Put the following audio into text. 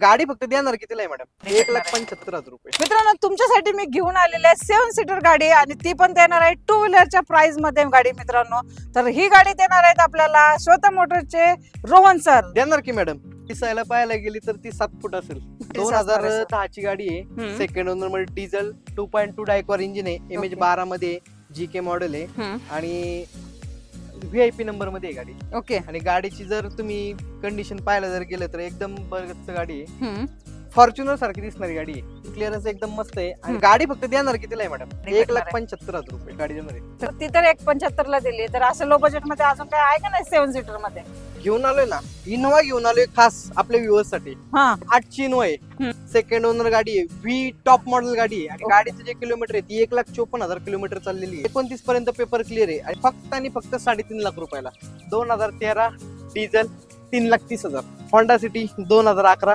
गाडी फक्त देणार कितीला आहे मॅडम? 1,75,000 रुपये. मित्रांनो, तुमच्यासाठी मी घेऊन आलेले आहे 7 सीटर गाडी आणि ती पण देणार आहे 2 व्हीलरच्या प्राइस मध्ये गाडी. मित्रांनो, तर ही गाडी देणार आहेत आपल्याला स्वतः मोटरचे रोहन सर. देणार की मॅडम. दिसायला पाहायला गेली तर ती 7 फूट असेल. 2010 ची गाडी आहे. सेकंड ओनर मध्ये डिझेल 2.2 डायकॉर इंजिन आहे. MH12 मध्ये GK मॉडेल आहे आणि VIP नंबर मध्ये आहे गाडी. ओके. आणि गाडीची जर तुम्ही कंडिशन पाहायला जर गेलं तर एकदम बरगत गाडी आहे. फॉर्च्युनर सारखी दिसणारी गाडी आहे. क्लिअरन्स एकदम मस्त आहे. आणि गाडी फक्त देणार कितीला आहे मॅडम? 1,75,000 रुपये गाडी देणार आहे. तर ती तर 1,75,000 ला दिली. तर असं लो बजेट मध्ये अजून काय आहे का नाही 7 सीटर मध्ये? घेऊन आलोय ना, इनोवा घेऊन आलोय खास आपल्या व्ह्युअर्स साठी. 8ची इनोवा आहे. सेकंड ओनर गाडी आहे. V टॉप मॉडेल गाडी आहे. आणि गाडीचं जे किलोमीटर आहे ती 1,54,000 किलोमीटर चाललेली आहे. 29 पर्यंत पेपर क्लिअर आहे. आणि फक्त आणि फक्त 3.5 लाख रुपयाला. 2013 डिझेल 3,30,000. Honda city 2011